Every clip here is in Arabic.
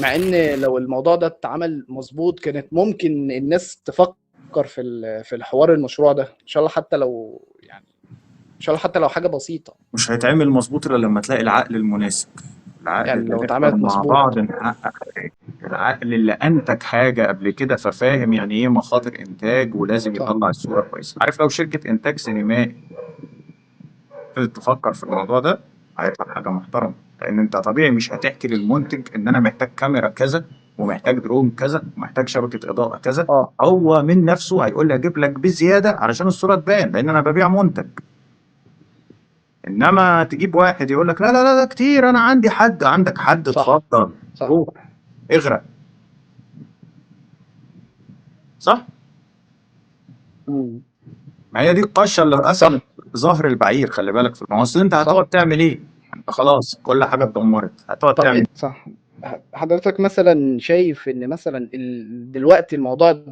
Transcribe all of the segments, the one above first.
مع ان لو الموضوع ده اتعمل مظبوط كانت ممكن الناس تفكر في الحوار المشروع ده ان شاء الله، حتى لو يعني ان شاء الله حتى لو حاجه بسيطه. مش هيتعمل مظبوط الا لما تلاقي العقل المناسب، العقل يعني اللي لو نقدر اتعملت مع بعض مظبوط. نحقق حاجة، العقل اللي انتج حاجه قبل كده ففاهم يعني ايه مخاطر انتاج ولازم صح. يطلع الصوره كويسه. عارف لو شركه انتاج سينمائي ابتدت تفكر في الموضوع ده هيطلع حاجه محترمه، لان انت طبيعي مش هتحكي للمنتج ان انا محتاج كاميرا كذا ومحتاج درون كذا ومحتاج شبكه اضاءه كذا. اه هو من نفسه هيقول لي اجيب لك بزياده علشان الصوره تبان، لان انا ببيع منتج. انما تجيب واحد يقول لك لا لا لا ده كتير، انا عندي حد، عندك حد صح. اتفضل صح. روح اغرق. صح. مم. ما هي دي القشه اللي قسمت صح. ظهر البعير. خلي بالك في المواصل، انت هتقعد صح. تعمل ايه؟ انت خلاص كل حاجه اتدمرت، هتقعد طب تعمل صح. حضرتك مثلا شايف ان مثلا دلوقتي الموضوع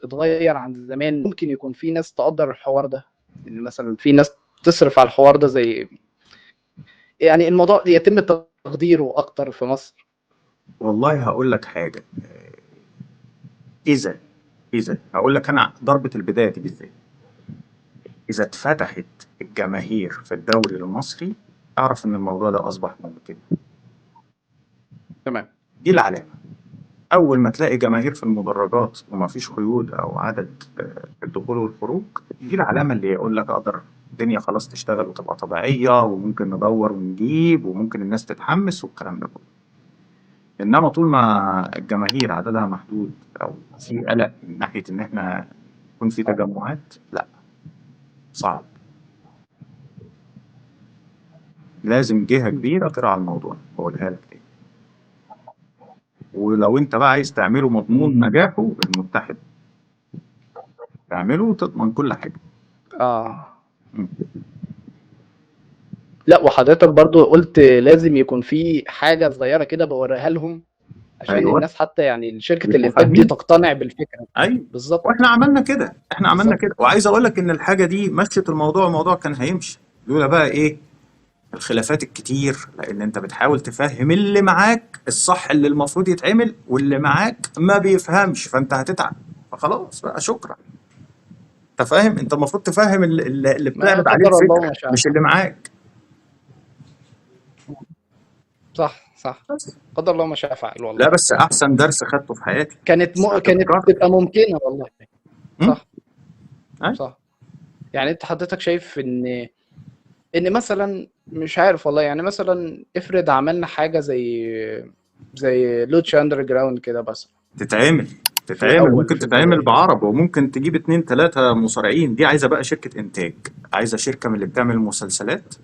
اتغير عن زمان؟ ممكن يكون في ناس تقدر الحوار ده، ان مثلا في ناس تصرف على الحوار ده، زي يعني الموضوع يتم تقديره اكتر في مصر. والله هقول لك حاجه. اذا هقول لك انا ضربه البدايه دي بالذات، اذا اتفتحت الجماهير في الدوري المصري اعرف ان الموضوع ده اصبح ممكن. تمام. دي العلامه. أول ما تلاقي جماهير في المدرجات ومفيش قيود أو عدد في الدخول والخروج، دي العلامة اللي يقول لك أقدر الدنيا خلاص تشتغل وتبقى طبيعية وممكن ندور ونجيب وممكن الناس تتحمس والكلام ده كله. إنما طول ما الجماهير عددها محدود أو في قلق من ناحية إن إحنا يكون في تجمعات، لا، صعب. لازم جهة كبيرة ترعى الموضوع، بقولها لك تاني. ولو أنت بقى عايز تعمله مضمون نجاحه، المتحد تعمله وتضمن كل حاجة. اه م. لا، وحضرتك برضو قلت لازم يكون في حاجة صغيرة كده بوريها لهم، عشان أيوه، الناس حتى يعني شركة يبقوا الإنتاج دي فاهمين. تقتنع بالفكرة. ايوه، بالظبط. واحنا عملنا كده، احنا عملنا بالظبط. كده. وعايز اقول لك ان الحاجه دي مشت الموضوع، الموضوع كان هيمشي لولا بقى ايه؟ الخلافات الكتير. لان انت بتحاول تفهم اللي معاك الصح اللي المفروض يتعمل، واللي معاك ما بيفهمش، فانت هتتعب. فخلاص بقى شكرا. انت فاهم، انت المفروض تفهم اللي ما بتعرض عليه قدر الله الفكره ما شاء مش فعل. اللي معاك. صح. صح. بس. قدر الله ما شاء فعل لا والله. بس احسن درس خدته في حياتي ساعه كانت الكار. تبقى ممكنة والله. أمم؟ صح. أي؟ صح. يعني انت حضرتك شايف ان مثلا مش عارف والله، يعني مثلا افرض عملنا حاجة زي لوتش اندر جراوند كده بس تتعمل. في الاول ممكن في تتعمل البداية. بعرب، وممكن تجيب اتنين تلاتة مصارعين. دي عايزة بقى شركة إنتاج، عايزة شركة من اللي بتعمل مسلسلات،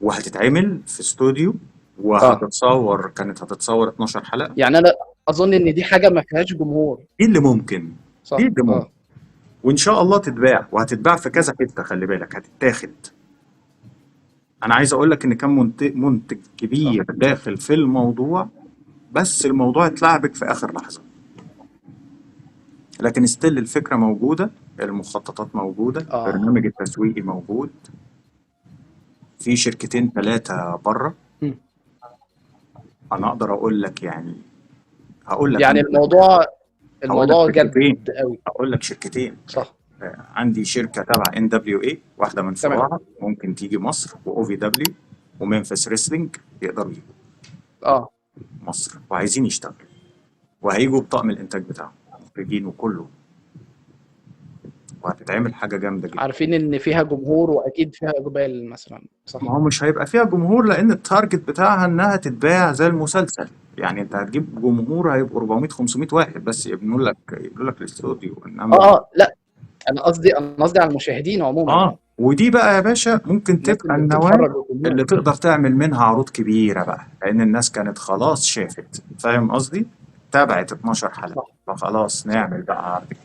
وهتتعمل في استوديو، اه وهتتصور، كانت هتتصور 12 حلقة. يعني انا اظن ان دي حاجة ما فيهاش جمهور. دي اللي ممكن. دي صح. اللي ممكن. اه. وإن شاء الله تتباع، وهتتباع في كذا حتة. خلي بالك هتتاخد. أنا عايز أقول لك إن كان منتج صح. كبير داخل في الموضوع، بس الموضوع اتلعبك في آخر لحظة. لكن ستيل الفكرة موجودة، المخططات موجودة، اه. البرنامج التسويقي موجود، في شركتين ثلاثة بره. مم. أنا أقدر أقول لك يعني، هقول لك يعني أنا هقول لك الموضوع جد شركتين قوي. هقول لك شركتين. صح. عندي شركة تبع NWA، واحدة من تمام. فروعها ممكن تيجي مصر، وOVW ومنفس ريسلينج يقدروا يجوا اه مصر وعايزين يشتغلوا، وهيجوا بطقم الإنتاج بتاعهم، مخرجين وكله، وهتتعمل حاجة جامدة جدا. عارفين ان فيها جمهور واكيد فيها اقبال مثلا. ما صح. هو مش هيبقى فيها جمهور، لان التارجت بتاعها انها تتباع زي المسلسل. يعني انت هتجيب جمهور هيبقوا 400 500 واحد بس يبنوا لك الاستوديو، انما لا، انا قصدي على المشاهدين عموما. ودي بقى يا باشا ممكن الناس تبقى اللي النواة بتتفرج والجمهور. اللي تقدر تعمل منها عروض كبيرة بقى، لان الناس كانت خلاص شافت، فاهم قصدي؟ تابعت 12 حلقة، صح. فخلاص صح. نعمل بقى عرض كبير.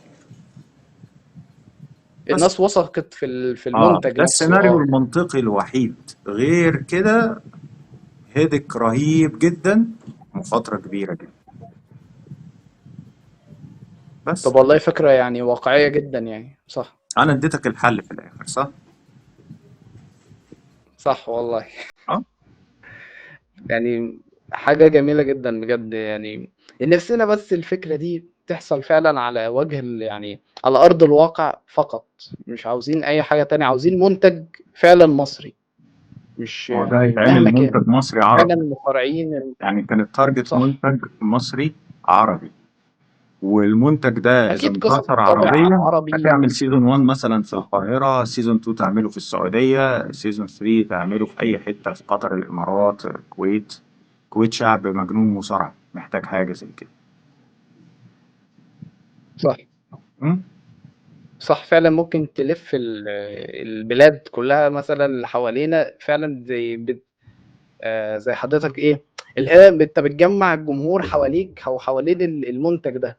بس الناس وثقت في المنتج ده نفسه. السيناريو المنطقي الوحيد. غير كده هيدك رهيب جدا، مخاطرة كبيرة جدا. بس طب والله فكرة يعني واقعية جدا يعني. صح. انا اديتك الحل في الاخر، صح؟ صح والله. اه. يعني حاجة جميلة جدًا بجد يعني، نفسنا بس الفكرة دي تحصل فعلًا على وجه يعني على أرض الواقع فقط، مش عاوزين أي حاجة تانية، عاوزين منتج فعلًا مصري، مش هو ده يعني هيتعمل مهما كان، منتج مصري فعلًا عربي، المصارعين يعني كان التارجت صح، منتج مصري عربي، والمنتج ده إذا أكيد قصة انتشر طابع عربيا عربي هتعمل سيزون 1 مثلا في صح، القاهرة، سيزون 2 تعمله في السعودية، سيزون 3 تعمله في أي حتة في قطر، الإمارات، الكويت. الكويت شعب مجنون مصارعة محتاج حاجة زي كده. صح، م? صح فعلًا ممكن تلِف البلاد كلّها مثلًا اللي حوالينا فعلًا زي حضرتك إيه، اللي هي أنت بتجمّع الجمهور حواليك أو حوالين المنتج ده،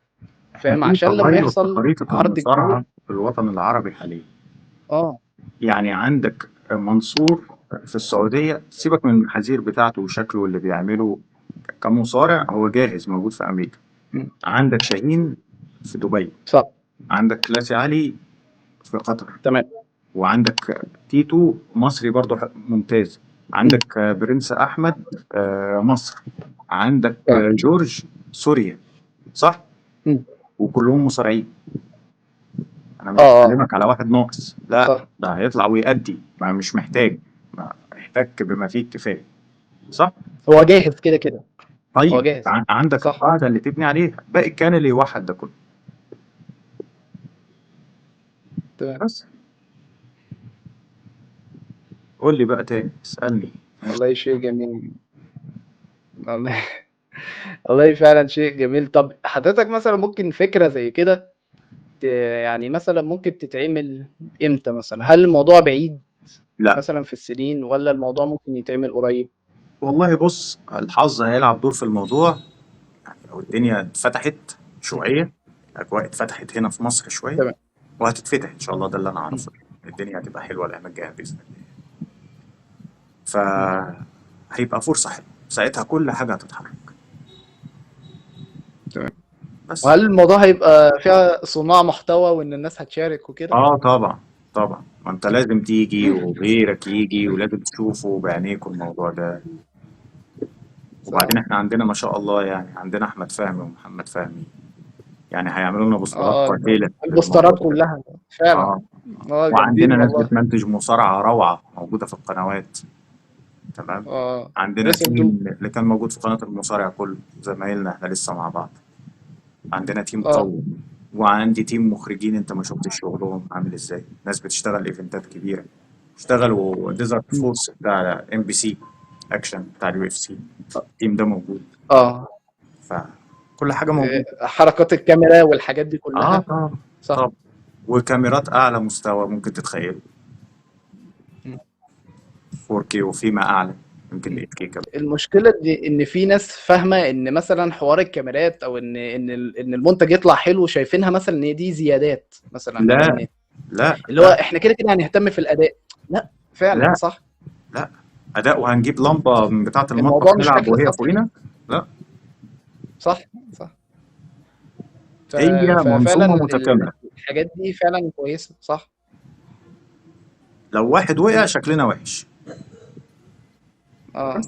احنا فاهم؟ في عشان لمّا تغير في يحصل خريطة عرض كبير المصارعة في الوطن العربي حاليا. آه، يعني عندك منصور في السعودية، سيبك من المحاذير بتاعته وشكله اللي بيعمله كمصارع، هو جاهز موجود في أمريكا. إمم، عندك شاهين في دبي، صح، عندك كلاسي علي في قطر، تمام، وعندك تيتو مصري برضه ممتاز، إمم، عندك برنس أحمد مصر، عندك تمام، جورج سوريا، صح؟ إمم، وكلهم مصارعين. أنا آه، مش آه، بكلمك على واحد ناقص، لا صح، ده هيطلع ويأدي، ما مش محتاج، ما احتك بما فيه الكفاية، صح؟ هو جاهز كده، كده، هو طيب جاهز، عندك صح، القاعدة اللي تبني عليها، باقي كان اللي يوحد ده كله. تمام، بس قول لي بقى تاني، اسألني. والله شيء جميل، والله والله فعلًا شيء جميل. طَب حضرتك مثلًا ممكن فكرة زي كده يعني مثلًا ممكن تتعمل إمتى مثلًا؟ هل الموضوع بعيد لا مثلًا في السنين والّا الموضوع ممكن يتعمل قريب؟ والله بص، الحظ هيلعب دور في الموضوع. يعني لو الدنيا اتفتحت إمم، شوية، الأجواء اتفتحت هنا في مصر شوية، تمام، وهتتفتح إن شاء الله، ده اللي أنا إمم، أعرفه. الدنيا هتبقى حلوة الأيام الجاية بإذن الله، إمم، فهيبقى فرصة حلوة ساعتها، كل حاجة هتتحرك. تمام. بس وهل الموضوع هيبقى فيها صُناع محتوى وإن الناس هتشارك وكده؟ طبعا طبعا، ما أنت لازم تيجي وغيرك يجي ولازم تشوفوا بعينيكم الموضوع ده. صح، وبعدين احنا عندنا ما شاء الله، يعني عندنا أحمد فهمي ومحمد فهمي، يعني هيعملوا لنا بوسترات آه، قاتلة للموضوع البوسترات ده. كلّها فعلًا، اه جامدين وعندنا ناس والله، بتمنتج مصارعة روعة موجودة في القنوات، تمام. آه، عندنا listen to تيم اللي كان موجود في قناة المصارع كله زمايلنا، احنا لسه مع بعض. عندنا تيم آه، قوي، وعندي تيم مخرجين انت ما شفتش شغلهم عامل ازاي، ناس بتشتغل ايفنتات كبيرة، اشتغلوا ديزرت إمم، فورس بتاع ام بي سي اكشن بتاع اليو اف سي، التيم ده موجود. آه، فكل حاجة موجودة. حركات الكاميرا والحاجات دي كلّها، طبعا صح، طبعا، وكاميرات اعلى مستوى ممكن تتخيله، إمم، 4K وفيما اعلى، يمكن إمم. 8K كمان. المشكلة إن في ناس فاهمة إن مثلًا حوار الكاميرات أو إن المنتج يطلع حلو شايفينها مثلًا إن دي زيادات مثلًا أو لا إن لا اللي هو لا إحنا كده هنهتم في الأداء، لأ، فعلًا لا صح، لا، اداء وهنجيب لمبه من بتاعه الموضوع المطبخ مش نلعب أكل وهي خفيف، فوقينا، لا. صح، صح. ف هي ففعلًا منظومه متكامله، الحاجات دي فعلًا كويسة، صح، لو واحد وقع شكلنا وحش. بس آه.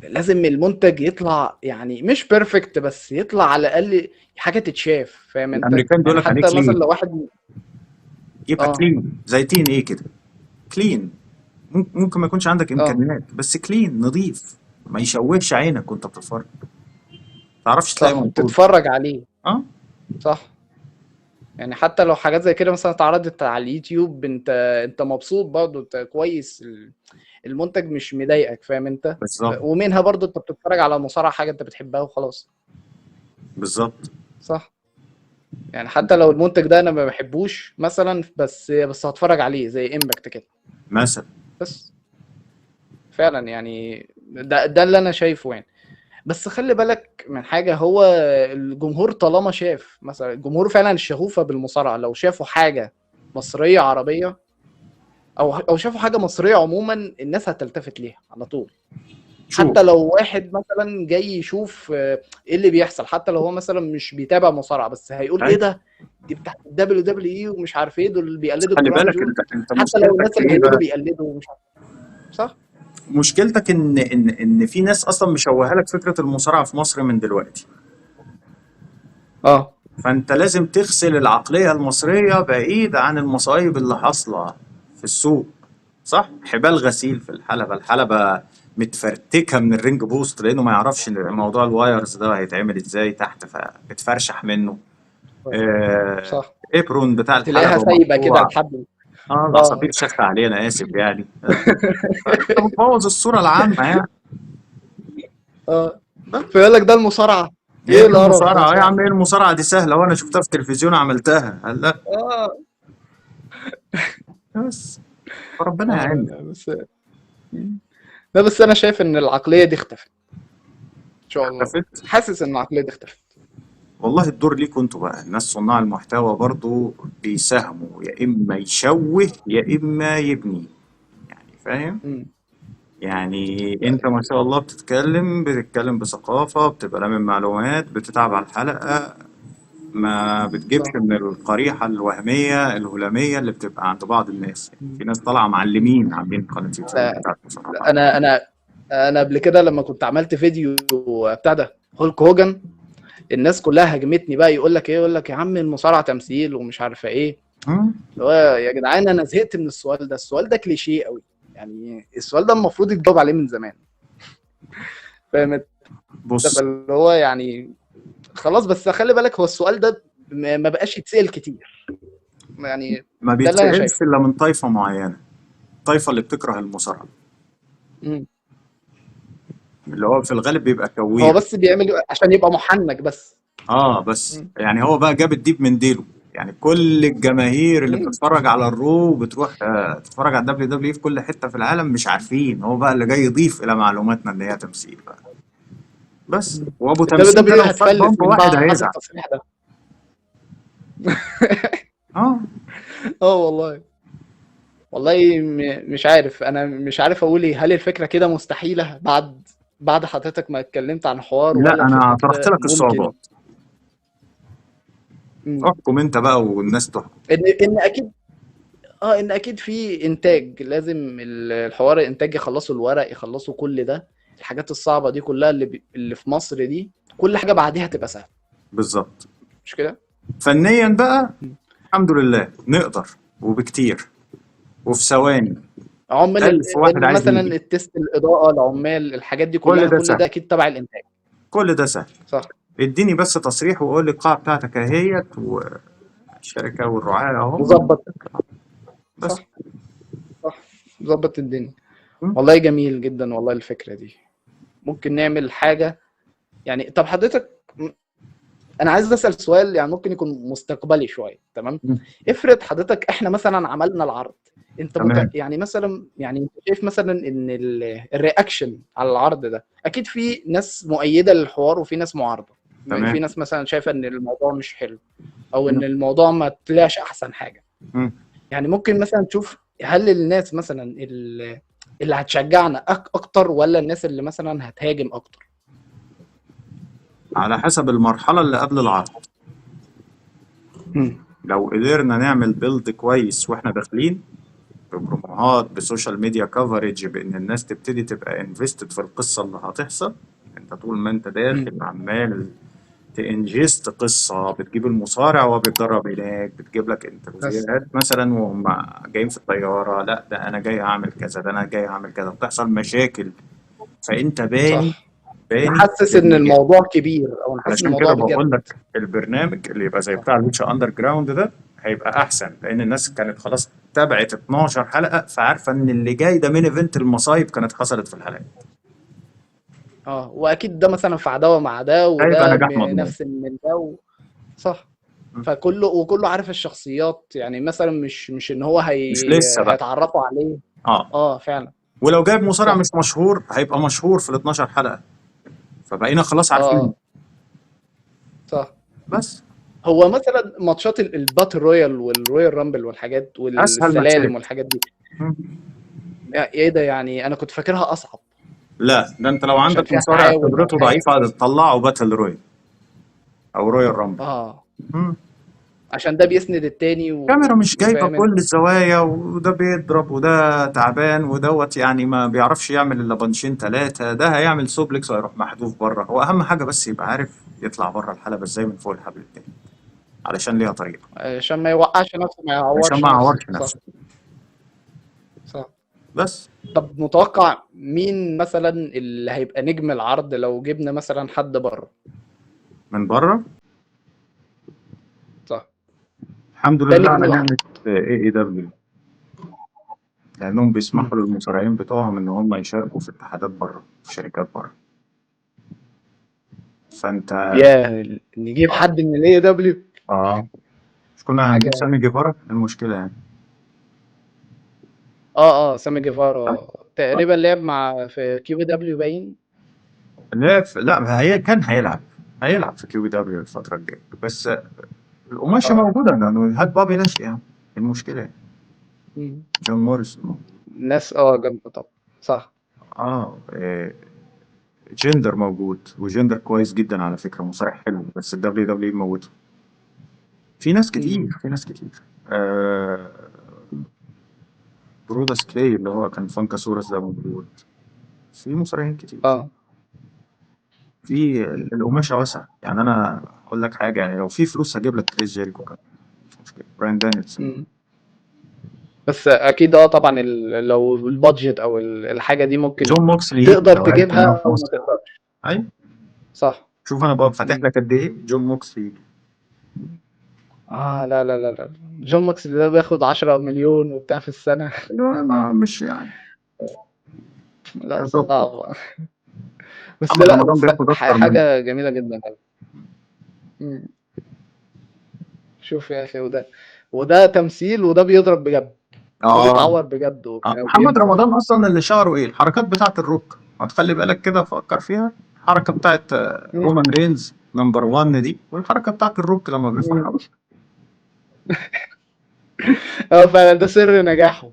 لازم المنتج يطلع يعني مش perfect بس يطلع على الأقل حاجة تتشاف، فاهم أنت؟ الامريكان بيقول يعني لك عليه حتى مثلًا كلين، لو واحد يبقى آه، كلين زي تين ايه كده، كلين. ممكن ما يكونش عندك آه، امكانيات، بس كلين نظيف، ما يشوهش عينك وانت بتتفرج، ما تعرفش تلاقي صح، موجود. تتفرّج عليه، اه صح. يعني حتى لو حاجات زي كده مثلًا اتعرضت على اليوتيوب أنت مبسوط برضه، أنت كويس المنتج مش مضايقك، فاهم أنت؟ بالظبط ومنها برضه أنت بتتفرّج على مصارعة حاجة أنت بتحبها وخلاص، بالظبط. صح. يعني حتى لو المنتج ده أنا ما باحبوش مثلًا بس هاتفرّج عليه زي Impact كده، مثلا بس. فعلًا يعني ده اللي أنا شايفه يعني. بس خلّي بالك من حاجة، هو الجمهور طالما شاف مثلًا الجمهور فعلًا الشغوفة بالمصارعة لو شافوا حاجة مصرية عربية أو شافوا حاجة مصرية عمومًا الناس هتلتفت ليها على طول. شوف، حتى لو واحد مثلًا جاي يشوف إيه اللي بيحصل، حتى لو هو مثلًا مش بيتابع مصارعة، بس هيقول إيه أيوة. ده؟ دي بتاعة الWWE ومش عارف إيه، دول بس بيقلدوا خلي الكراون بالك جول، انت حتى لو مشكلتك الناس في اللي ايه بيقلدوا بقى، بيقلدوا ومش عارف صح؟ مشكلتك ان في ناس اصلا مشوهه لك فكره المصارعه في مصر من دلوقتي. اه فانت لازم تغسل العقليه المصريه بعيد عن المصايب اللي حاصله في السوق. صح، حبال غسيل في الحلبه، الحلبه متفرتكه من الرينج بوست، لانه ما يعرفش إن موضوع الوايرز ده هيتعمل ازاي تحت، فبتفرشح منه. آه، صح، ابرون بتاع تلاقيها الحلبة سايبه كده ومقطوع. لحد. اه اه العصافير شافت عليه، انا اسف يعني. فانت بتبوظ الصورة العامة يعني. اه، بس فيقول لك ده المصارعه، هي ايه دي القرف ده المصارعة يا فعلا. عم، ايه المصارعة دي سهلة، وانا شفتها في التلفزيون عملتها، قال لا. اه بس فربنا اه يعيننا. لا بس، لا بس انا شايف ان العقليه دي اختفت ان شاء الله. اختفت. حاسس ان العقليه دي اختفت. والله الدور ليكوا انتوا بقى، الناس صناع المحتوى برضو بيساهموا، يا اما يشوه يا اما يبني، يعني فاهم. مم. يعني لا انت ما شاء الله بتتكلم بثقافة، بتبقى لامم معلومات، بتتعب على الحلقة، ما بتجيبش صح. من القريحة الوهمية الهلامية اللي بتبقى عند بعض الناس. يعني مم. في ناس طالعة معلمين عاملين قناة يوتيوب لا بتاعت مصارعة لا، على القناة. انا قبل كده لما كنت عملت فيديو بتاع ده هولك هوجن، الناس كلها هاجمتني بقى، يقول لك ايه، يقول لك يا عم المصارعه تمثيل ومش عارفه ايه. مم. اللي هو يا جدعان انا زهقت من السؤال ده، السؤال ده كليشيه قوي، يعني السؤال ده المفروض يتجاوب عليه من زمان. فاهم انت؟ بص، فاللي هو يعني خلاص، بس خلي بالك هو السؤال ده ما بقاش يتسأل كتير، يعني ما ده اللي انا بيتسألش شايفه. إلا من طائفة معينة، الطائفة اللي بتكره المصارعة، مم. اللي هو في الغالب بيبقى هو كوير. بس بيعمل عشان يبقى محنك بس. اه بس مم. يعني هو بقى جاب الديب من ديله. يعني كل الجماهير اللي مم. بتتفرج على الرو وبتروح تتفرج على الدبليو دبليو في كل حتة في العالم مش عارفين، هو بقى اللي جاي يضيف إلى معلوماتنا إن هي تمثيل بقى. بس وأبو الدبليو تمثيل ده دبليو لو خد هتفلس بامب من واحد بعد هيزعل. التصريح ده. اه اه والله، والله مش عارف، انا مش عارف اقول ايه، هل الفكره كده مستحيله بعد حضرتك ما اتكلمت عن حوار، لا، ولا انا الفكره طرحت كده لك ممكن؟ الصعوبات، مم. احكم انت بقى والناس تحكم. ان اكيد، ان اكيد في انتاج، لازم الحوار الانتاج يخلصوا الورق، يخلصوا كل ده، الحاجات الصعبه دي كلها اللي في مصر دي، كل حاجه بعديها تبقى سهله. بالظبط. مش كده؟ فنيا بقى مم. الحمد لله نقدر، وبكتير، وفي ثواني. عمال ألف واحد عايز مثلا يجي. التست، الاضاءه، العمال، الحاجات دي كل كلها، ده كل سهل، ده اكيد تبع الانتاج. كل ده سهل. صح. اديني بس تصريح وقول لي القاعة بتاعتك اهيت، والشركة والرعاة اهم. وظبط. بس. صح. صح. ظبط الدنيا. م? والله جميل جدا والله الفكره دي، ممكن نعمل حاجه. يعني طب حضرتك، انا عايز اسال سؤال يعني ممكن يكون مستقبلي شويه، تمام؟ م. افرض حضرتك احنا مثلا عملنا العرض، انت تمام. يعني مثلا، يعني انت شايف مثلا ان الرياكشن على العرض ده، اكيد في ناس مؤيده للحوار وفي ناس معارضه، في تمام. ناس مثلا شايفه ان الموضوع مش حلو، او م. ان الموضوع ما طلعش احسن حاجه. م. يعني ممكن مثلا تشوف هل الناس مثلا اللي هتشجعنا اكتر، ولا الناس اللي مثلا هتهاجم اكتر؟ على حسب المرحلة اللي قبل العرض. مم. لو قدرنا نعمل بيلد كويس واحنا داخلين، ببروموهات، بسوشيال ميديا كفرج، بان الناس تبتدي تبقى انفستد في القصه اللي هتحصل. انت طول ما انت مم. داخل عمال تنجست قصه، بتجيب المصارع وهو بيتدرب هناك، بتجيب لك بس انترفيوهات مثلا وهم جايين في الطياره، لا ده انا جاي اعمل كذا، ده انا جاي اعمل كذا، بتحصل مشاكل. فانت باني، صح، باني نحسس ان للنجاح. الموضوع كبير، او نحس ان علشان كده الموضوع بقول بجد. لك البرنامج اللي يبقى زي صح. بتاع لوتشا اندر جراوند ده هيبقى احسن، لان الناس كانت خلاص تابعت 12 حلقه، فعارفه ان اللي جاي ده مين ايفنت المصايب كانت حصلت في الحلقه. واكيد ده مثلا في عداوه مع ده، هيبقى وده نجاح مضمون. نفس من ده صح. م. وكله عارف الشخصيات، يعني مثلا مش ان هو مش لسه بقى. هيتعرفوا عليه. اه فعلا. ولو جايب مصارع مش صح. مشهور هيبقى مشهور في ال 12 حلقه، فبقينا خلاص عارفين. اه صح. بس هو مثلا ماتشات الباتل رويال والرويال رامبل والحاجات اسهل والسلالم ماتشات. والحاجات دي، م. ايه ده؟ يعني انا كنت فاكرها اصعب، لا ده انت لو عشان عندك فيها مصارع تعاون خبرته وحاجه. ضعيفه هتطلعه باتل رويال او رويال رامبل. اه م. عشان ده بيسند التاني الكاميرا مش جايبة وفاهم كل انت. الزوايا، وده بيضرب وده تعبان ودوت، يعني ما بيعرفش يعمل الا بنشين ثلاثة، ده هيعمل سوبلكس وهيروح محذوف بره. هو أهم حاجة بس يبقى عارف يطلع بره الحلبة ازاي من فوق الحبل التاني، علشان ليها طريقة، عشان ما يوقعش نفسه، ما عشان يعورش ما نفسه. يعورش صح. نفسه. صح. بس طب متوقع مين مثلا اللي هيبقى نجم العرض لو جبنا مثلا حد بره؟ من بره صح. الحمد ده لله نجم على العرض. نعمة اي دبليو، لأنهم بيسمحوا للمصارعين بتوعهم إن هم يشاركوا في اتحادات بره، في شركات بره. فأنت يا نجيب اه حد من الاي دبليو. اه مش كنا هنجيب حاجه. سامي جيفارا؟ إيه المشكلة يعني؟ سامي جيفارا تقريبا لعب مع في كيو دبليو باين. لا لا، ما هي كان هيلعب في كيو دبليو الفترة الجاية، بس القماشة اه. موجودة، لأنه هات بابي لاشلي يعني. إيه المشكلة يعني؟ مم. جون موريسون. ناس جامده طبعا. صح. جندر موجود، وجندر كويس جدا على فكرة، مصارع حلو، بس الدبليو دبليو موته. مم. في ناس كتير. آه بروداس كلاي اللي هو كان فانكاسورس ده موجود. في مصارعين كتير. اه. في القماشة واسعة يعني. أنا أقول لك حاجة، يعني لو في فلوس هجيب لك كريس جيريكو كمان، مش مشكلة. براين دانيelson. مم. بس اكيد طبعا لو البادجت او الحاجه دي ممكن جون موكسلي يجي تقدر لو عرفت إن هو تجيبها في او ما مصر. تقدرش. أيوة. صح. شوف أنا بقى فاتح مم. لك قد إيه. جون موكسلي يجي. لا لا لا لا، جون ماكس ده بياخد 10 مليون وبتاع في السنه. اللي هو مش يعني. لا يا دوب. صعب. بس محمد لا، رمضان بياخد أكتر منه. حاجه جميله جدا. مم. شوف يا اخي، وده تمثيل، وده بيضرب بجد. ده آه بيتعور بجد وبتاع محمد وبينزف. رمضان أصلا اللي شعره إيه؟ الحركات بتاعة الروك، هتخلي بالك كده، فكر فيها. الحركة بتاعة مم. رومان رينز نمبر 1 دي، والحركة بتاعة الروك لما بيرفع مم. حلقه. فعلا ده سر نجاحه.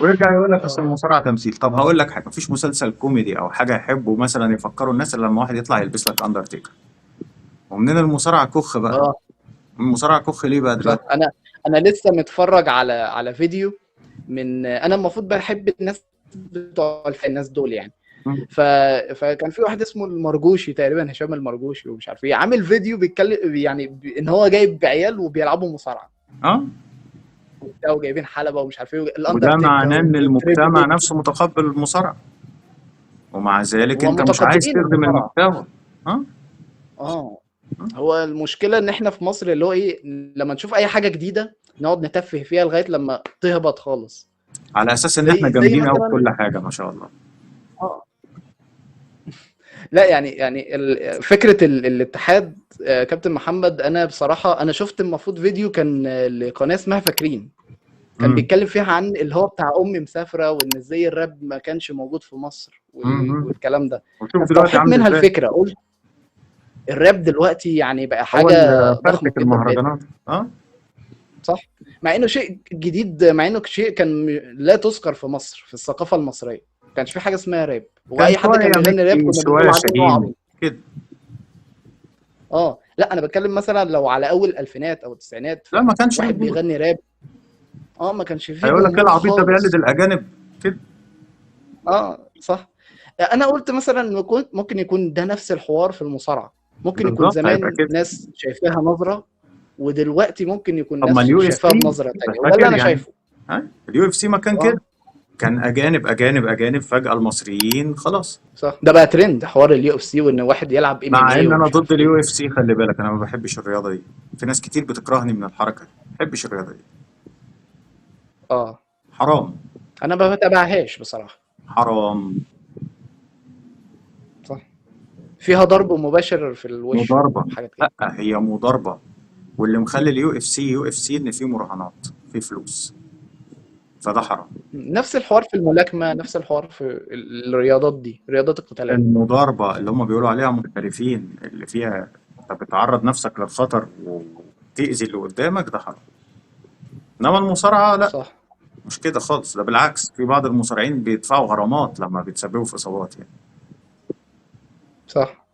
ويرجع يقول لك اصل اه. المصارعه تمثيل. طب هقول لك حاجه، مفيش مسلسل كوميدي او حاجه يحبوا مثلا يفكروا الناس الا لما واحد يطلع يلبس لك اندرتيكر. ومنين المصارعه كخ بقى؟ اه. المصارعه كخ ليه بقى صح. دلوقتي؟ انا لسه متفرج على فيديو من، انا المفروض بحب الناس بتوع الناس دول يعني. مم. ف... فكان في واحد اسمه المرجوشي تقريبا، هشام المرجوشي، ومش عارف ايه، عامل فيديو بيتكلم يعني ان هو جايب عيال وبيلعبوا مصارعه اه وبتاع، وجايبين حلبه ومش عارف ايه، وده الاندرتيكر معناه ان وتريبل المجتمع اتش. نفسه متقبل المصارعه، ومع ذلك هو انت مش عايز متقبلين تخدم المصارعه. المحتوى. اه اه. آه. هو المشكله ان احنا في مصر اللي هو ايه، لما نشوف اي حاجه جديده نقعد نتفه فيها لغايه لما تهبط خالص. على اساس ان احنا زي جامدين قوي في مثلا. كل حاجه ما شاء الله. اه. لا يعني فكره الاتحاد. كابتن محمد، انا بصراحه انا شفت المفروض فيديو كان لقناه اسمها فاكرين، كان امم بيتكلم فيها عن اللي هو بتاع امي مسافره، وان ازاي الراب ما كانش موجود في مصر امم والكلام ده. وشوف دلوقتي فاستوحيت عامل منها ازاي. الفكره، قلت الراب دلوقتي يعني بقى هو حاجه اللي ضخمه فرتك جدا بقت. المهرجانات. اه صح. مع انه شيء جديد، مع انه شيء كان لا تذكر في مصر في الثقافه المصريه. ما كانش في حاجه اسمها راب، كان واي حد كان شويه بيغني راب ميكي كنا بنقول شويه عليه ان هو شاهين عبيط. كده. لا انا بتكلم مثلا لو على اول الالفينات او التسعينات، لا ما كانش فواحد موجود. بيغني راب. ما كانش فيه هيقول لك ايه جمهور العبيط ده بيقلد خالص. الاجانب كده. صح. انا قلت مثلا إن ممكن يكون ده نفس الحوار في المصارعه. ممكن يكون بالظبط هيبقى زمان كده. ناس شايفاها نظره، ودلوقتي ممكن يكون طب ما ناس اليو اف شايفاها سي بنظره تانية، وده اللي فاكر انا يعني؟ شايفه. ها اليو اف سي ما كان اه. كده. كان اجانب اجانب اجانب، فجاه المصريين خلاص. صح. ده بقى ترند حوار اليو اف سي، وان واحد يلعب مع MMA ان انا ومش ضد عارف ايه. اليو اف سي، خلي بالك انا ما بحبش الرياضه دي. في ناس كتير بتكرهني من الحركه دي. ما بحبش الرياضه دي. اه. حرام. انا ما بتابعهاش بصراحه. حرام. صح. فيها ضرب مباشر في الوش مضاربه. وحاجات كده. لا هي مضاربه. واللي مخلي اليو اف سي يو اف سي ان في مراهنات، في فلوس، فده حرام. نفس الحوار في الملاكمه، نفس الحوار في الرياضات دي، الرياضات القتاليه. المضاربة اللي هم بيقولوا عليها محترفين، اللي فيها انت بتعرض نفسك للخطر وتأذي اللي قدامك، ده حرام. انما المصارعة لا، صح. مش كده خالص. ده بالعكس، في بعض المصارعين بيدفعوا غرامات لما بيتسببوا في اصابات يعني. صح.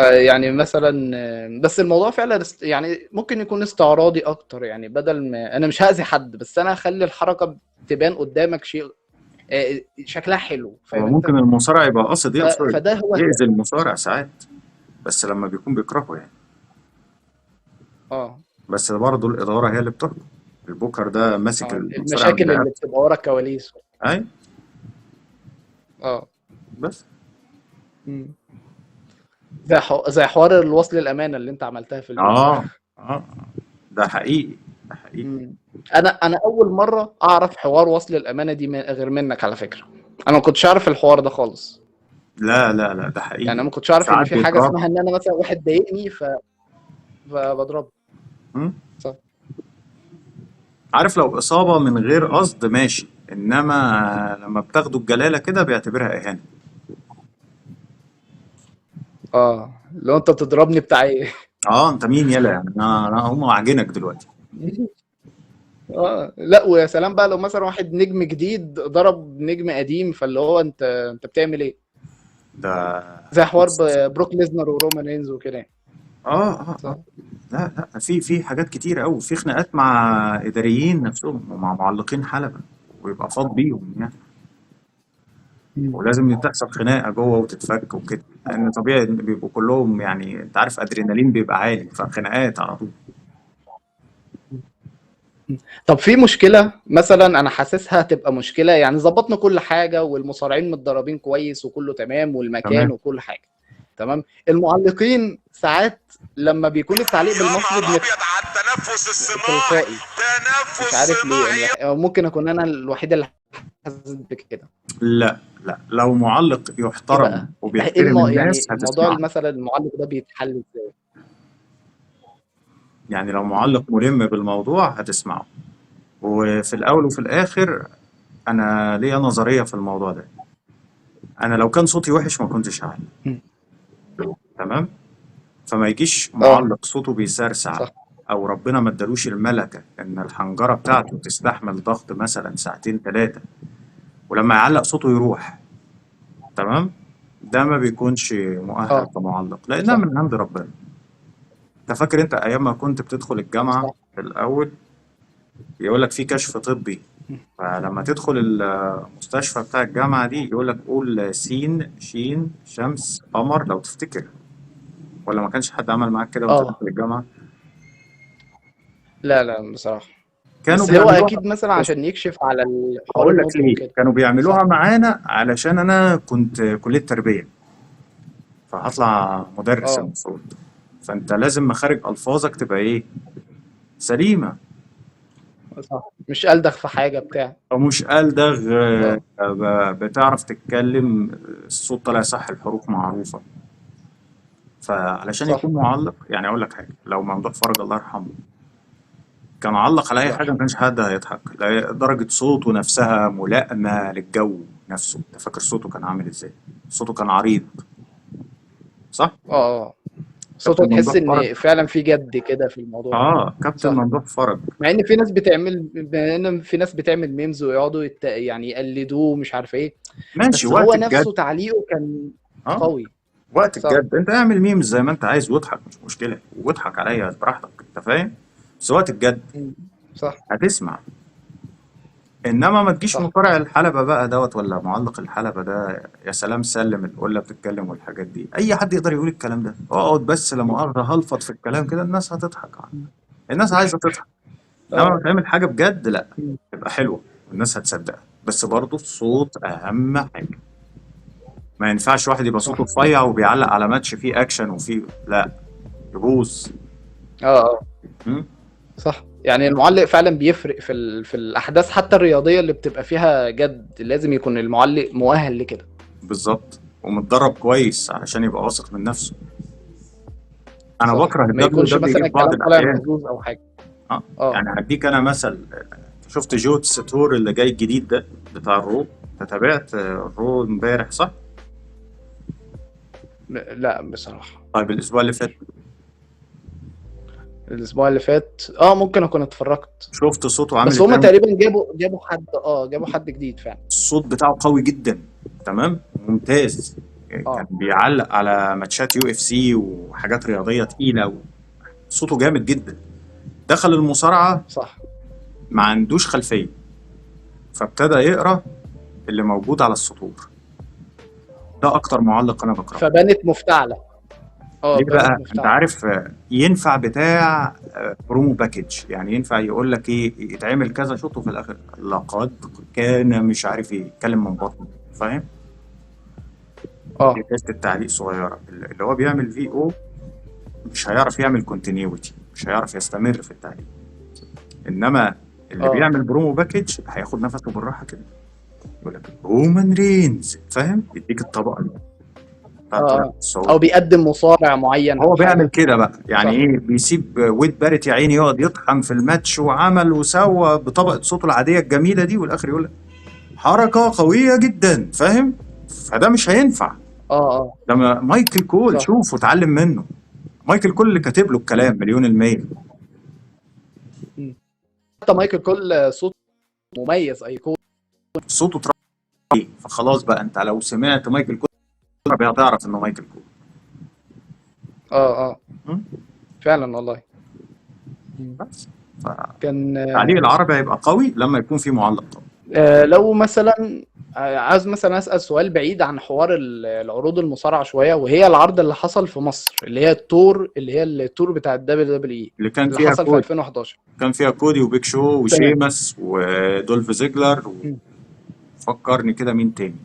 يعني مثلا بس الموضوع فعلا يعني ممكن يكون استعراضي اكتر، يعني بدل ما انا مش هأذي حد بس انا هخلي الحركه تبان قدامك شيء شكلها حلو، هو فاهم انت؟ ممكن المصارع يبقى قاصد فده هو يأذي المصارع ساعات، بس لما بيكون بيكرهه يعني. اه بس برضه الإدارة هي اللي بتحكم. البوكر ده ماسك المصارع من المشاكل اللي رقبته. بتبقى ورا الكواليس. أي. اه بس مم. زي حوار الوصل الامانه اللي انت عملتها في آه البوكر. آه ده حقيقي، ده حقيقي. مم. انا اول مره اعرف حوار وصل الامانه دي غير منك على فكره. انا ما كنتش اعرف الحوار ده خالص. لا لا لا ده يعني انا حقيقي. ما كنتش اعرف ان ساعات في حاجه بيكرهه. اسمها ان انا مثلا واحد ضايقني فبضربه. م? صح. عارف لو إصابة من غير قصد ماشي، إنما لما بتاخده الجلالة كده بيعتبرها إهانة. اه لو انت بتضربني بتاع ايه؟ أنت مين يلا يعني؟ أنا هقوم أعجنك دلوقتي. اه لا، ويا سلام بقى لو مثلا واحد نجم جديد ضرب نجم قديم، فاللي هو انت بتعمل ايه؟ ده زي حوار بروك ليزنر ورومان رينز وكده يعني. آه. صح. لا لا في حاجات كتير أوي، في خناقات مع إداريين نفسهم ومع معلقين حلبة، ويبقى فاض بيهم يعني. مم. ولازم تحصل خناقة جوه وتتفك وكده، لأن طبيعي إن بيبقوا كلهم يعني أنت عارف أدرينالين بيبقى عالي، فخناقات على طول. طب في مشكلة مثلا أنا حاسسها هتبقى مشكلة، يعني ظبطنا كل حاجة والمصارعين متدربين كويس وكله تمام والمكان تمام. وكل حاجة تمام. المعلقين ساعات لما بيكون التعليق يا بالمصري نهار ابيض على التنفس الصناعي، تلقائي. مش تنفس عارف ليه صناعي. يعني، أو ممكن أكون أنا الوحيد اللي حاسس بكده. لا لا لو معلق إيه يحترم بقى؟ إيه وبيحترم يعني الناس الموضوع هتسمعه. مثلا المعلق ده بيتحل إزاي؟ يعني لو معلق مم. ملم بالموضوع هتسمعه. وفي الأول وفي الآخر أنا ليا نظرية في الموضوع ده. أنا لو كان صوتي وحش ما كنتش هعلق. مم. تمام. فما يجيش اه معلق صوته بيسرسع، صح. او ربنا ما ادالوش الملكه ان الحنجره بتاعته تستحمل ضغط مثلا ساعتين ثلاثه، ولما يعلق صوته يروح. تمام. ده ما بيكونش مؤهل اه كمعلق لانها صح من عند ربنا. انت فاكر انت ايام ما كنت بتدخل الجامعه صح. في الاول يقول لك في كشف طبي، مم. فلما تدخل المستشفى بتاع الجامعه دي يقول لك قول سين شين شمس قمر لو تفتكر، ولا ما كانش حد عمل معاك كده وانت اه داخل الجامعه؟ لا لا بصراحة. كانوا بس هو بيعملوها. اكيد مثلا عشان يكشف على حوار هقول لك النطق ليه وكده. كانوا بيعملوها صح. معانا، علشان انا كنت كلية تربية، فهطلع مدرس اه المفروض. فانت لازم مخارج الفاظك تبقى ايه؟ سليمة. صح، مش ألدغ في حاجة بتاع. او مش ألدغ، اه بتعرف تتكلم، الصوت طالع صح، الحروف معروفة. فعلشان صح. يكون معلق يعني اقول لك حاجة، لو ممدوح فرج الله يرحمه كان علق على اي الله حاجة ما يرحمه. كانش حد هيضحك، درجة صوته نفسها ملائمة للجو نفسه. انت فاكر صوته كان عامل ازاي؟ صوته كان عريض، صح؟ اه صوته كابتن تحس ممدوح فرج. ان فعلا في جد كده في الموضوع. كابتن صح. ممدوح فرج. مع ان في ناس بتعمل، بما ان في ناس بتعمل ميمز ويقعدوا يعني يقلدوه ومش عارف ايه، ماشي بس هو وقت الجد. نفسه تعليقه كان اه قوي. وقت صح. الجد انت اعمل ميمز زي ما انت عايز واضحك، مش مشكلة، واضحك عليا براحتك، انت فاهم. بس وقت الجد مم. صح. هتسمع. انما ما تجيش صح. مصارع الحلبة بقى دوت ولا معلق الحلبة ده، يا سلام سلم القلة بتتكلم والحاجات دي، اي حد يقدر يقول الكلام ده، اقعد بس لا مؤاخذة هلفط في الكلام كده الناس هتضحك عنه. الناس عايزة تضحك. انما لما اه تعمل حاجة بجد لا، مم. تبقى حلوة والناس هتصدقها. بس برضه الصوت اهم حاجة. ما ينفعش واحد يبقى صوته صح. رفيع وبيعلق على ماتش فيه اكشن وفيه لا، يبوظ. اه م? صح. يعني المعلق فعلا بيفرق في الاحداث حتى الرياضيه اللي بتبقى فيها جد، لازم يكون المعلق مؤهل لكده. بالظبط، ومتدرب كويس علشان يبقى واثق من نفسه. انا صح، بكره ما الدبليو يكونش دبليو اي مثلا في بعض الكلام طالع الاحيان. مهزوز او حاجه. اه اه يعني هديك انا مثل. شفت جو ساتور اللي جاي الجديد ده بتاع الرو؟ انت تابعت الرو امبارح صح؟ لا بصراحه. طيب الاسبوع اللي فات الاسبوع اللي فات ممكن اكون اتفرجت. شفت صوته عامل بس هما ازاي؟ تقريبا جابوا حد جديد فعلا. الصوت بتاعه قوي جدا. تمام ممتاز. كان اه بيعلق على ماتشات UFC وحاجات رياضيه تقيله، صوته جامد جدا. دخل المصارعه صح. ما عندوش خلفيه، فابتدى يقرا اللي موجود على السطور. ده اكتر معلق انا بكرهه. فبانت مفتعله. ليه بانت بقى؟ انت مفتعله. عارف ينفع بتاع برومو باكج، يعني ينفع يقول لك ايه، يتعمل كذا شوط وفي الاخر لقد كان مش عارف ايه، يتكلم من بطنه، فاهم؟ دي اه حته التعليق صغيره. اللي هو بيعمل VO مش هيعرف يعمل كونتينيوتي، مش هيعرف يستمر في التعليق. انما اللي اه بيعمل برومو باكج هياخد نفسه بالراحه كده، يقول لك رومان رينز، فاهم؟ يديك الطبقه دي بتاعت اه الصعود. او بيقدم مصارع معين هو او بيعمل حاجه. كده بقى، يعني صح. ايه، بيسيب ويد بارت يا عيني يقعد يطحن في الماتش وعمل وسوى بطبقه صوته العاديه الجميله دي، والاخر يقول لك حركه قويه جدا، فاهم؟ فده مش هينفع. اه ده مايكل كول، صح. شوف وتعلم منه. مايكل كول اللي كاتب له الكلام مليون المية. مم. حتى مايكل كول صوت مميز، ايقوني. صوته اتربى، فخلاص بقى انت لو سمعت مايكل كول هتعرف انه مايكل كول. اه م? فعلا والله. مم. بس كان فالتعليق العربي هيبقى قوي لما يكون في معلق قوي. لو مثلا عايز مثلا اسال سؤال بعيد عن حوار العروض المصارعه شويه، وهي العرض اللي حصل في مصر، اللي هي التور بتاع الدبليو اللي كان اللي فيها حصل في كودي 2011. كان فيها كودي وبيك شو تمام. وشيمس ودولف زيجلر، مم. وفكرني كده مين تاني،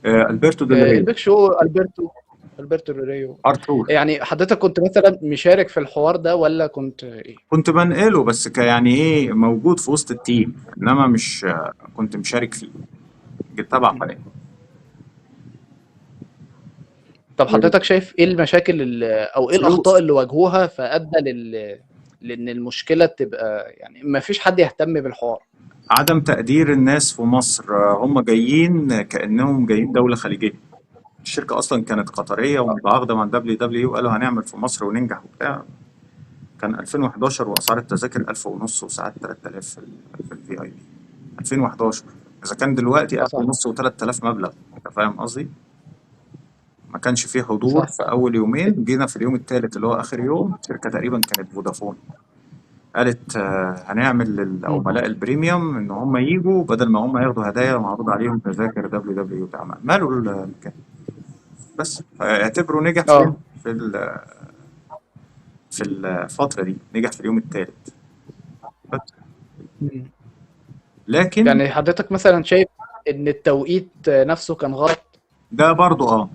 البرتو ديل ريو، البيك شو، البرتو ريو. ارتور. يعني حضرتك كنت مثلا مشارك في الحوار ده ولا كنت ايه؟ كنت بنقله بس يعني ايه، موجود في وسط التيم، انما مش كنت مشارك فيه، جيت تبع مم. قناه. طب حضرتك شايف ايه المشاكل او ايه الاخطاء فلوس، اللي واجهوها فادى لان المشكله تبقى يعني ما فيش حد يهتم بالحوار؟ عدم تقدير الناس في مصر. هم جايين كأنهم جايين دولة خليجية. الشركة أصلا كانت قطرية ومتعاقدة مع WWE، وقالوا هنعمل في مصر وننجح وبتاع. كان 2011 وأسعار التذاكر 1000 ونص وساعات 3000 في الفي اي بي. 2011. إذا كان دلوقتي 1000 صح. ونص و3000 مبلغ، أنت فاهم قصدي؟ ما كانش فيه حضور صح. في أول يومين. جينا في اليوم الثالث اللي هو آخر يوم، الشركة تقريبا كانت فودافون قالت هنعمل مم. للعملاء البريميوم ان هم يجوا بدل ما هم ياخدوا هدايا معروض عليهم تذاكر WWE بتاع ماله المكان. بس اعتبره نجح فين اه في الفترة دي، نجح في اليوم الثالث بس. مم. لكن يعني حضرتك مثلا شايف ان التوقيت نفسه كان غلط؟ ده برضو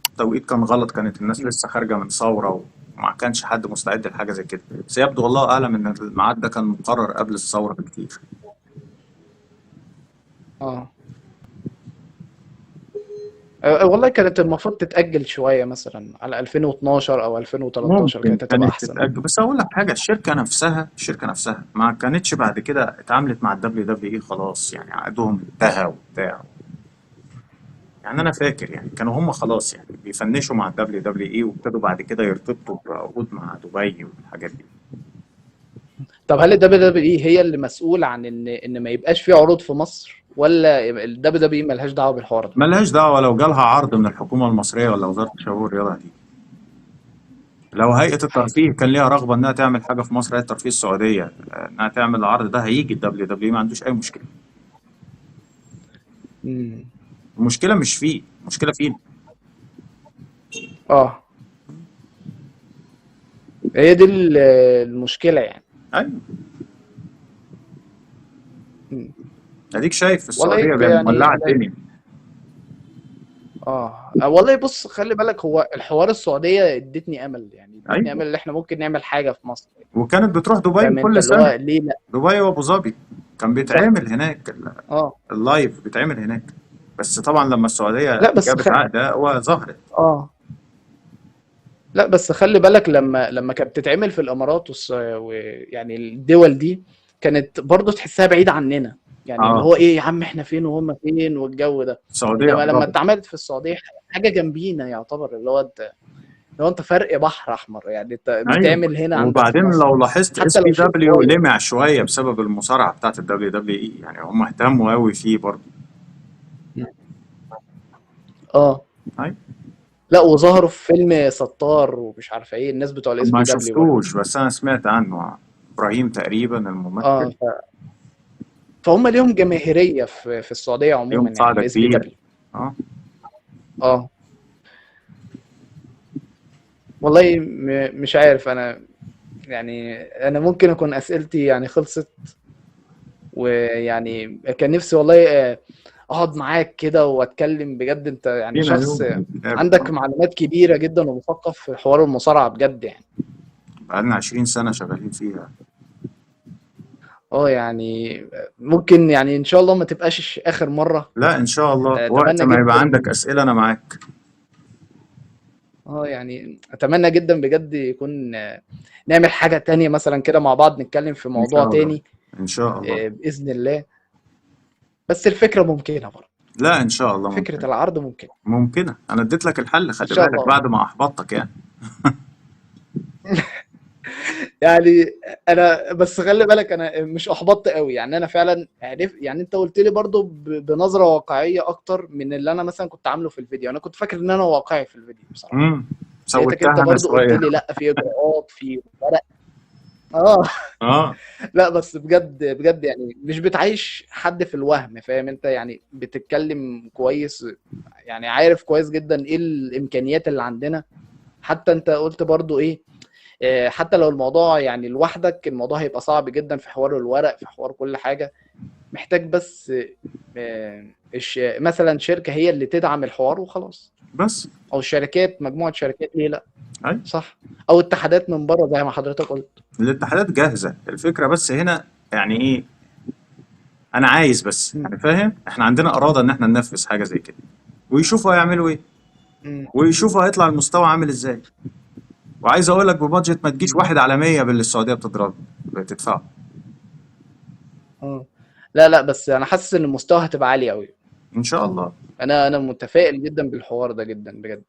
التوقيت كان غلط، كانت الناس مم. لسه خارجة من ثورة وما كانش حد مستعد لحاجة زي كده. بس يبدو الله أعلم إن الميعاد ده كان مقرر قبل الثورة بكتير. اه والله كانت المفروض تتأجل شوية مثلا على 2012 أو 2013، ممكن كانت هتبقى كانت أحسن. تتأجل، بس أقول لك حاجة، الشركة نفسها ما كانتش بعد كده اتعاملت مع WWE خلاص، يعني عقدهم انتهى وبتاع. يعني أنا فاكر يعني كانوا هم خلاص يعني بيفنشوا مع WWE، وابتدوا بعد كده يرتبطوا بعقود مع دبي والحاجات دي. طب هل WWE هي اللي مسؤول عن إن ما يبقاش في عروض في مصر، ولا WWE ملهاش دعوة بالحوار ده؟ ملهاش دعوة، لو جالها عرض من الحكومة المصرية ولا وزارة الشباب والرياضة هتيجي. لو هيئة هايل. الترفيه كان ليها رغبة إنها تعمل حاجة في مصر، هيئة الترفيه السعودية، إنها تعمل العرض ده، هيجي WWE، ما عندوش أي مشكلة. مم. المشكلة مش فيه، المشكلة فينا. اه هي دي المشكلة يعني. أيوة. مم. اديك شايف في والله السعوديه يعني مولعه الدنيا. والله بص خلي بالك، هو الحوار السعودية ادتني أمل، يعني ادتني ايوه، أمل إن إحنا ممكن نعمل حاجة في مصر. وكانت بتروح دبي فاهم أنت كل اللي هو سنه. ليه لأ؟ دبي وابو ظبي كان صح. بيتعمل هناك اه اللايف بيتعمل هناك. بس طبعا لما السعوديه لا بس جابت عقد وظهرت. اه لا بس خلي بالك، لما كانت بتتعمل في الامارات ويعني الدول دي كانت برضو تحسها بعيدة عننا، يعني اللي اه، هو ايه يا عم احنا فين وهم فين والجو ده. السعوديه انما لما قربت. اتعملت في السعودية حاجة جنبينا يعتبر، اللي هو انت فرق بحر احمر، يعني انت ايوه، بتعمل هنا عندك في وبعدين مصر لو لاحظت اس حتى بي لو شيء دبليو صغير. لمع شويه بسبب المصارعه بتاعت WWE، يعني هم اهتموا قوي فيه برضه. اه أي. لا وظهروا في فيلم ستار ومش عارف ايه الناس بتوع الاس ما بي دبليو برضه. شفتوش بس أنا سمعت عنه. إبراهيم تقريبا اه الممثل. فهم ليهم جماهيرية في السعودية ليهم عموما يعني قاعدة الاس بي كبيرة. دبليو. اه اه والله مش عارف انا، يعني انا ممكن اكون اسئلتي يعني خلصت، ويعني كان نفسي والله اقعد معاك كده واتكلم بجد. انت يعني فينا شخص يوم نتقابل. عندك معلومات كبيرة جدا ومثقف في حوار المصارعة بجد يعني. بقالنا 20 سنة شغالين فيها. اه يعني ممكن يعني ان شاء الله ما تبقاش اخر مرة. لا إن شاء الله وقت اتمنى ما يبقى جدا. عندك أسئلة أنا معاك. اه يعني اتمنى جدا بجد يكون نعمل حاجة تانية مثلا كده مع بعض، نتكلم في إن موضوع شاء الله. تاني إن شاء الله. بإذن الله. بس الفكرة ممكنة برضه، لا إن شاء الله ممكن. فكرة العرض ممكنة ممكنة. أنا اديت لك الحل، ان خلي شاء بالك الله. بعد ما أحبطتك يعني. يعني انا بس خلي بالك انا مش احبطت قوي يعني، انا فعلا عرف يعني. انت قلت لي برضه بنظرة واقعية اكتر من اللي انا مثلا كنت عامله في الفيديو. انا كنت فاكر ان انا واقعي في الفيديو بصراحة. لقيتك سويتها انت أنا برضه قلت شوية. لي لا في اجراءات في ورق. اه اه لا بس بجد بجد يعني مش بتعيش حد في الوهم، فاهم انت يعني بتتكلم كويس، يعني عارف كويس جدا ايه الامكانيات اللي عندنا. حتى انت قلت برضو ايه، حتى لو الموضوع يعني لوحدك الموضوع هيبقى صعب جدا في حوار الورق، في حوار كل حاجة. محتاج بس مثلا شركة هي اللي تدعم الحوار وخلاص، بس. او الشركات مجموعة شركات، ليه لا؟ أي. صح. او اتحادات من بره زي ما حضرتك قلت. الاتحادات جاهزة، الفكرة بس هنا يعني إيه، أنا عايز بس م- يعني فاهم، إحنا عندنا إرادة إن إحنا ننفذ حاجة زي كده، ويشوفوا هيعملوا إيه، م- ويشوفوا هيطلع المستوى عامل إزاي. وعايز أقول لك ببادجت ما تجيش م. 1 على 100 باللي السعودية بتدفعه. لا لا بس انا حاسس ان المستوى هتبقى عالي قوي. إن شاء الله. انا متفائل جدا بالحوار ده جدا بجد.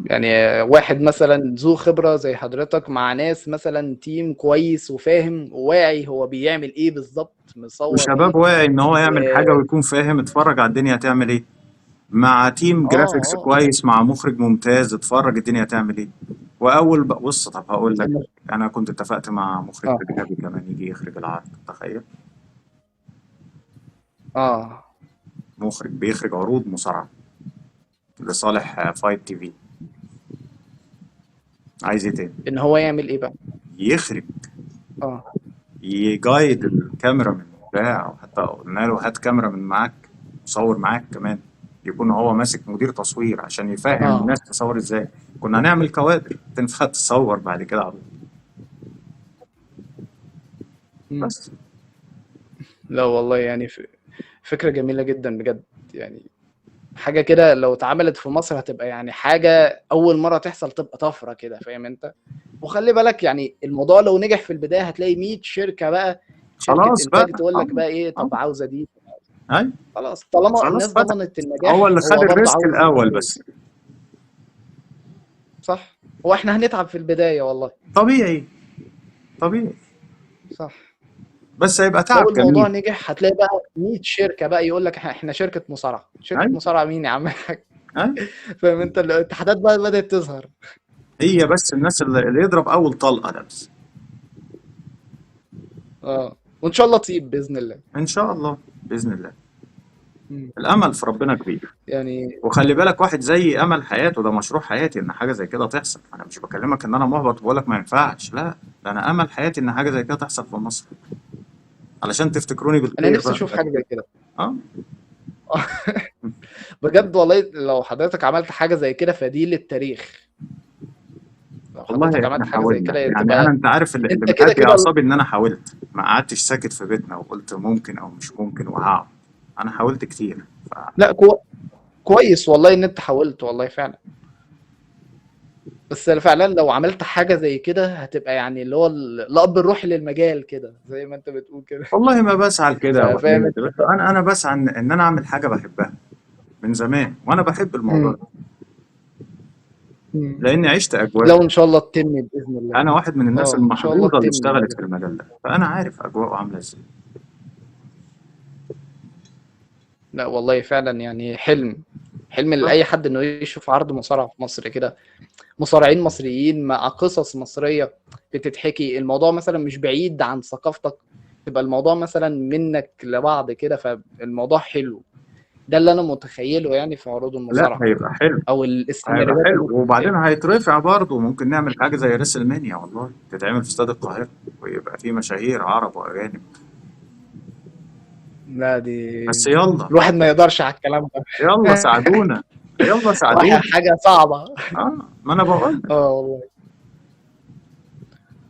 يعني واحد مثلا ذو خبرة زي حضرتك مع ناس مثلا تيم كويس وفاهم وواعي هو بيعمل ايه بالظبط، مصور وشباب ايه. واعي إن هو و يعمل حاجة ويكون فاهم، اتفرج على الدنيا هتعمل إيه، مع تيم جرافيكس اه كويس، مع مخرج ممتاز، اتفرج الدنيا هتعمل إيه. بص طب هقول لك، أنا كنت اتفقت مع مخرج اه أجنبي كمان يجي يخرج العرض، تخيل. اه مخرج بيخرج عروض مصارعة لصالح فايت تي في. عايز ايه تاني؟ ان هو يعمل ايه بقى. يخرج، اه يجايد م. الكاميرا من بتاع، وحتى قلنا له هات كاميرا من معاك، مصور معاك كمان، يكون هو ماسك مدير تصوير عشان يفهم اه الناس تصور ازاي. كنا هنعمل كوادر تنفع تصور بعد كده على طول. م. بس لا والله يعني فكرة جميلة جدا بجد يعني. حاجة كده لو اتعملت في مصر هتبقى يعني حاجة أول مرة تحصل، تبقى طفرة كده، فاهم أنت. وخلي بالك يعني الموضوع لو نجح في البداية هتلاقي 100 شركة بقى، شركة خلاص بقى. إنتاج تقول اه لك بقى إيه، اه طب عاوزة دي. اي. خلاص طالما خلاص الناس فتح. ضمنت هو اللي النجاح خد هو برضه الريسك عاوز يبقى الاول فيه. بس. صح. هو إحنا هنتعب في البداية والله. طبيعي. طبيعي. صح. بس هيبقى لو تعب الموضوع جميل. نجح هتلاقي بقى 100 شركة بقى يقول لك إحنا شركة مصارعة، اي. شركة مصارعة مين يا عم. اي. فاهم أنت الاتحادات بقى بدأت تظهر. هي بس الناس اللي يضرب اول طلقه ده بس. وإن شاء الله طيب بإذن الله. ان شاء الله باذن الله. مم. الامل في ربنا كبير. يعني وخلي بالك واحد زي امل حياته ده مشروع حياتي ان حاجه زي كده تحصل. انا مش بكلمك ان انا محبط وبقول لك ما ينفعش، لا، ده انا امل حياتي ان حاجه زي كده تحصل في مصر، علشان تفتكروني أنا بالخير نفسي بقى أشوف بعد حاجة زي كده. كده. اه بجد والله لو حضرتك عملت حاجة زي كده فدي للتاريخ. لو حضرتك والله احنا عملت حاجة زي حاولنا كده يعني، انا تبقى انت عارف اللي انت كده مهدي كده. اعصابي ان انا حاولت، ما قعدتش ساكت في بيتنا وقلت ممكن او مش ممكن وهقعد. انا حاولت كتير. لا كويس والله ان انت حاولت والله فعلا. بس فعلا لو عملت حاجة زي كده هتبقى يعني اللي هو الأب الروحي للمجال كده زي ما انت بتقول كده. والله ما بسعى لكده يا ابو فاهم حميد، انت. بس انا بسعى ان انا اعمل حاجه بحبها من زمان، وانا بحب الموضوع مم. ده مم. لاني عشت اجواء. لو ان شاء الله تتم بإذن الله. انا واحد من الناس ان شاء الله المحظوظه اللي تتم اشتغلت بجد. في المجال ده، فانا عارف اجواءه عامله ازاي. لا والله فعلا يعني حلم حلم لاي حد انه يشوف عرض مصارعه في مصر كده، مصارعين مصريين مع قصص مصريه بتتحكي. الموضوع مثلا مش بعيد عن ثقافتك، تبقى الموضوع مثلا منك لبعض كده، فالموضوع حلو. ده اللي انا متخيله يعني في عروض لا المصارعه هيبقى حلو، او هيبقى السيناريوهات اللي حلو، وبعدين بتتكتب. هيترفع برضه. ممكن نعمل حاجة زي ريسل مانيا والله، تتعمل في استاد القاهرة ويبقى في مشاهير عرب وأجانب. لا دي بس يلا الواحد ما يقدرش على الكلام ده. يلا ساعدونا، يلا ساعدونا. حاجه صعبه. ما أنا بقول لك. والله.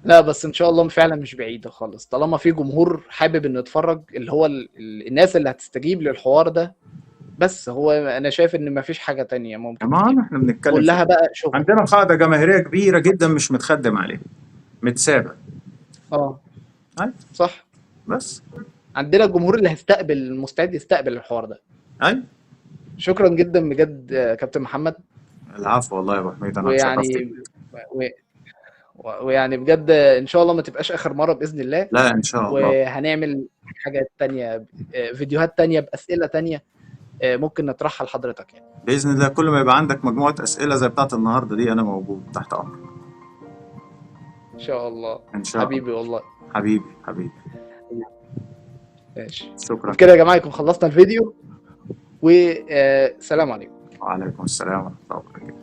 لا بس ان شاء الله فعلا مش بعيده خالص، طالما في جمهور حابب انه يتفرج، اللي هو الناس اللي هتستجيب للحوار ده. بس هو انا شايف ان مفيش حاجه تانية ممكن ما تتعمل، احنا بنتكلم في كلها كده. بقى شغل. عندنا قاعدة جماهيرية كبيرة جدا مش متخدم عليها، متسابة. اه أي صح. بس. عندنا الجمهور اللي هيستقبل، مستعد يستقبل الحوار ده. أي شكرا جدا بجد كابتن محمد. العفو والله يا أبو حميد، أنا اتشرفت ويعني بيك. ويعني بجد ان شاء الله ما تبقاش اخر مره باذن الله. لا إن شاء الله. وهنعمل حاجات تانية، فيديوهات تانية باسئله تانية ممكن نطرحها لحضرتك يعني. بإذن الله كل ما يبقى عندك مجموعة أسئلة زي بتاعت النهاردة دي أنا موجود تحت أمرك. ان شاء الله. إن شاء الله. حبيبي والله. حبيبي. ماشي. شكرا. وبكده يا جماعه يكون خلصنا الفيديو، وسلام عليكم. وعليكم السلام ورحمة الله وبركاته.